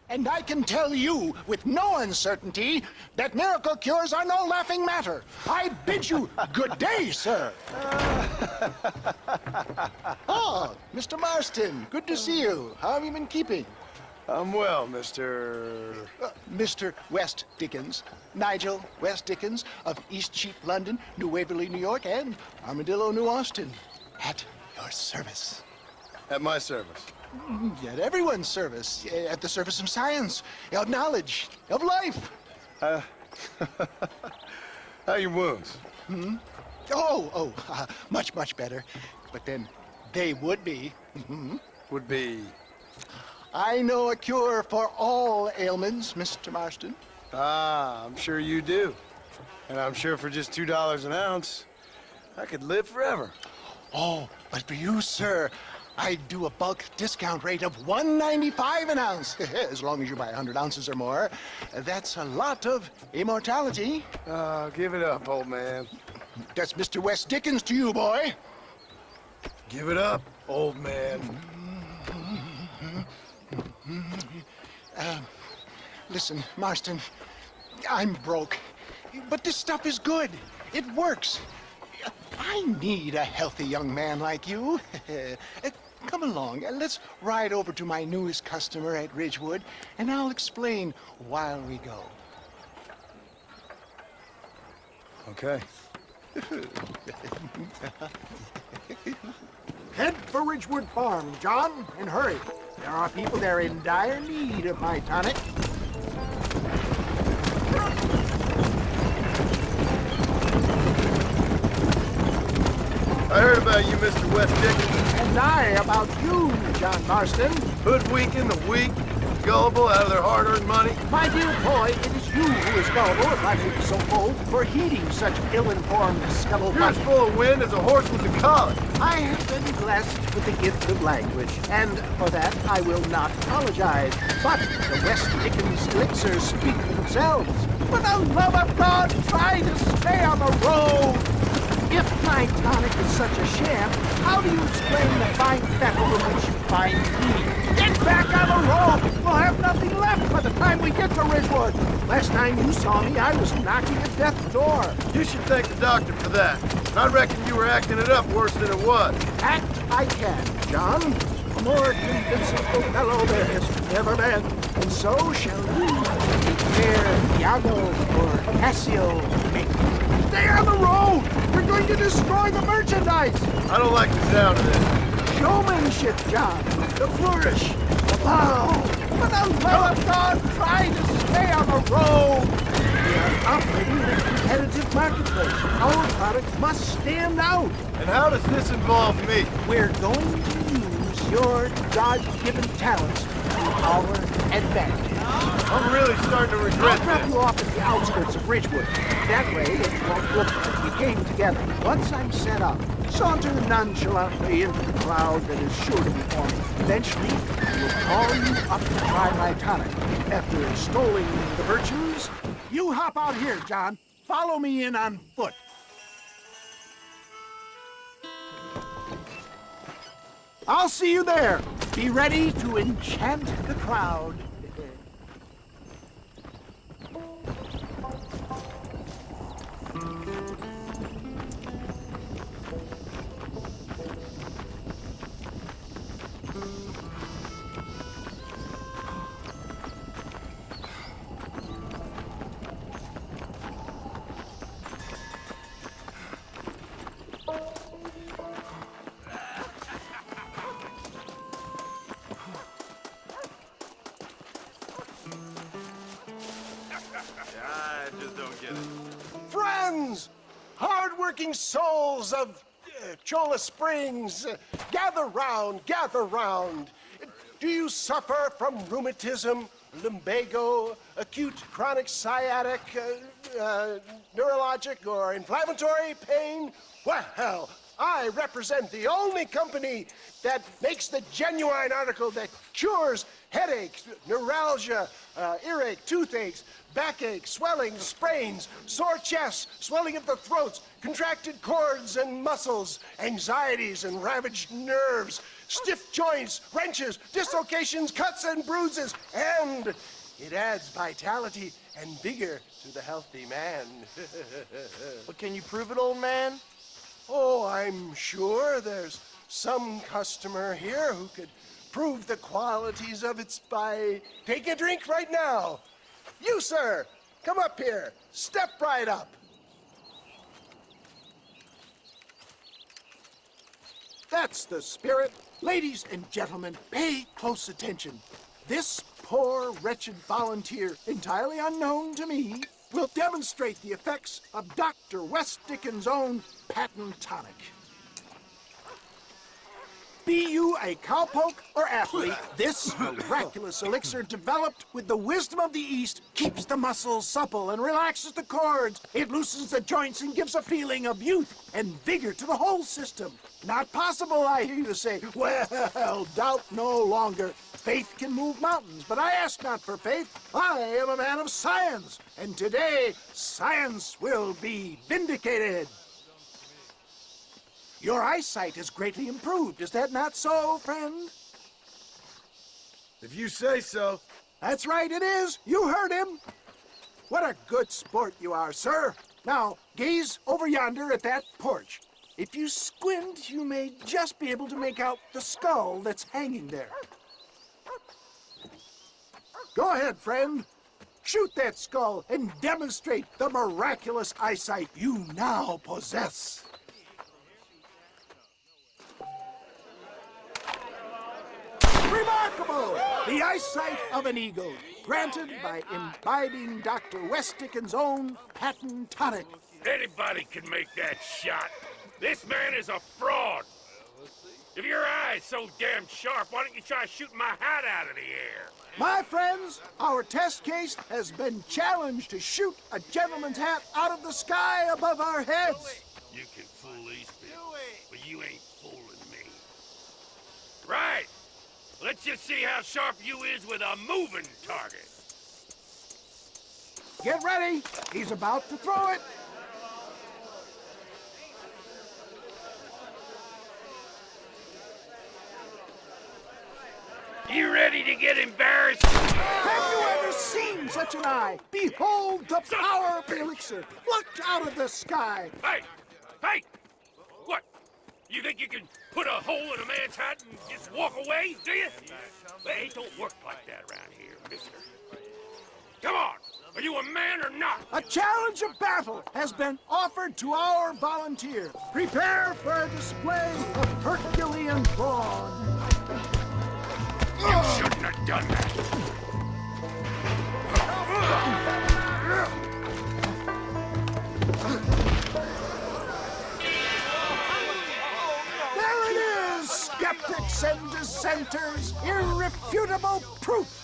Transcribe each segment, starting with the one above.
And I can tell you with no uncertainty that miracle cures are no laughing matter. I bid you good day, sir. Oh, Mr. Marston, good to see you. How have you been keeping? I'm well, Mr. Mr. West Dickens, Nigel West Dickens of Eastcheap, London, New Waverly, New York, and Armadillo, New Austin. At your service. At my service. At everyone's service. At the service of science, of knowledge, of life. How are your wounds? Much, much better. But then they would be. Would be... I know a cure for all ailments, Mr. Marston. Ah, I'm sure you do. And I'm sure for just $2 an ounce, I could live forever. Oh, but for you, sir, I do a bulk discount rate of $1.95 an ounce, as long as you buy 100 ounces or more. That's a lot of immortality. Give it up, old man. That's Mr. West Dickens to you, boy. Give it up, old man. Listen, Marston, I'm broke, but this stuff is good. It works. I need a healthy young man like you. Come along, let's ride over to my newest customer at Ridgewood, and I'll explain while we go. Okay. Head for Ridgewood Farm, John, and hurry. There are people there in dire need of my tonic. I heard about you, Mr. West Dickens. And I about you, John Marston. Hoodwinking the weak, gullible out of their hard-earned money. My dear boy, it is you who is gullible, if I may be so bold, for heeding such ill-informed scuttle. You're as full of wind as a horse with the colic. I have been blessed with the gift of language, and for that I will not apologize. But the West Dickens elixirs speak for themselves. For the love of God, try to stay on the road! If my tonic is such a sham, how do you explain the fine fettle in which you find me? Get back on the road! We'll have nothing left by the time we get to Ridgewood. Last time you saw me, I was knocking at death's door. You should thank the doctor for that. I reckon you were acting it up worse than it was. Act I can, John. A more convincing fellow there has never been. And so shall you. Ere Iago or Cassio make. Stay on the road! We're going to destroy the merchandise! I don't like the sound of this. Showmanship, John. The flourish. The bow. For the love of God, try to stay on the road! We are operating in a competitive marketplace. Our product must stand out. And how does this involve me? We're going to use your God-given talents to our advantage. I'm really starting to regret I'll drop this. you off at the outskirts of Ridgewood. That way, it won't look like we came together. Once I'm set up, saunter nonchalantly into the crowd that is sure to be forming. Eventually, I will call you up to try my tonic. After extolling the virtues, you hop out here, John. Follow me in on foot. I'll see you there. Be ready to enchant the crowd. I just don't get it. Friends, hard-working souls of Cholla Springs, gather round, gather round. Do you suffer from rheumatism, lumbago, acute chronic sciatic, neurologic or inflammatory pain? Well, I represent the only company that makes the genuine article that cures headaches, neuralgia, earache, toothaches, backache, swelling, sprains, sore chests, swelling of the throats, contracted cords and muscles, anxieties and ravaged nerves, stiff joints, wrenches, dislocations, cuts and bruises, and it adds vitality and vigor to the healthy man. But can you prove it, old man? Oh, I'm sure there's some customer here who could prove the qualities of it by taking a drink right now. You, sir, come up here. Step right up. That's the spirit. Ladies and gentlemen, pay close attention. This poor, wretched volunteer, entirely unknown to me, will demonstrate the effects of Dr. West Dickens' own patent tonic. Be you a cowpoke or athlete, this miraculous elixir developed with the wisdom of the East keeps the muscles supple and relaxes the cords. It loosens the joints and gives a feeling of youth and vigor to the whole system. Not possible, I hear you say. Well, doubt no longer. Faith can move mountains, but I ask not for faith. I am a man of science, and today science will be vindicated. Your eyesight is greatly improved. Is that not so, friend? If you say so. That's right, it is. You heard him. What a good sport you are, sir. Now, gaze over yonder at that porch. If you squint, you may just be able to make out the skull that's hanging there. Go ahead, friend. Shoot that skull and demonstrate the miraculous eyesight you now possess. Remarkable! The eyesight of an eagle, granted by imbibing Dr. West Dickens' own patent tonic. Anybody can make that shot. This man is a fraud. If your eye's so damn sharp, why don't you try shooting my hat out of the air? My friends, our test case has been challenged to shoot a gentleman's hat out of the sky above our heads. You can fool these people, but you ain't fooling me. Right. Let's just see how sharp you is with a moving target. Get ready. He's about to throw it. You ready to get embarrassed? Have you ever seen such an eye? Behold the power of the elixir plucked out of the sky. Hey! Hey! What? You think you can put a hole in a man's hat and just walk away, do you? Hey, it don't work like that around here, mister. Come on! Are you a man or not? A challenge of battle has been offered to our volunteer. Prepare for a display of Herculean brawn. You shouldn't have done that. There it is, skeptics and dissenters, irrefutable proof.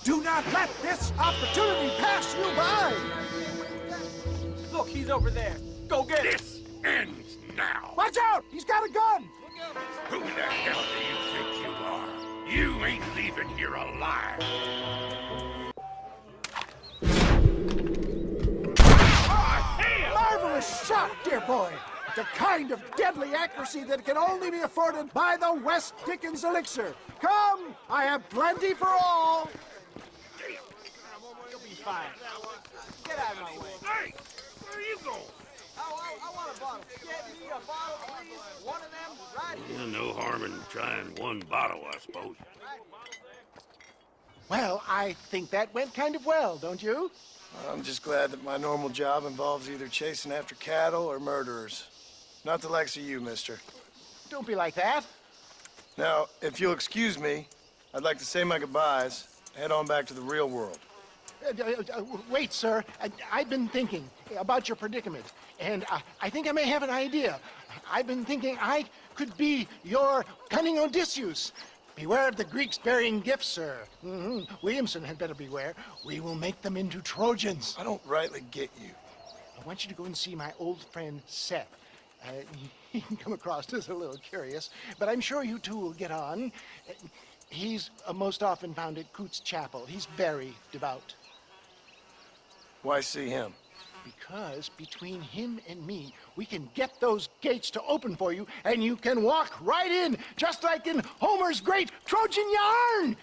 Do not let this opportunity pass you by. Look, he's over there. Go get him. This ends now. Watch out, he's got a gun. Who the hell do you think you are? You ain't leaving here alive. Marvelous shot, dear boy. The kind of deadly accuracy that can only be afforded by the West Dickens elixir. Come, I have plenty for all. You'll be fine. Get out of my way. Hey, where are you going? I want a bottle. Get me a bottle, please. One of them right here. No harm in trying one bottle, I suppose. Well, I think that went kind of well, don't you? I'm just glad that my normal job involves either chasing after cattle or murderers. Not the likes of you, mister. Don't be like that. Now, if you'll excuse me, I'd like to say my goodbyes, head on back to the real world. Wait, sir. I've been thinking about your predicament, and I think I may have an idea. I've been thinking I could be your cunning Odysseus. Beware of the Greeks bearing gifts, sir. Williamson had better beware. We will make them into Trojans. I don't rightly get you. I want you to go and see my old friend Seth. he can come across as a little curious, but I'm sure you two will get on. He's most often found at Coots Chapel. He's very devout. Why see him? Because between him and me, we can get those gates to open for you, and you can walk right in, just like in Homer's great Trojan yarn!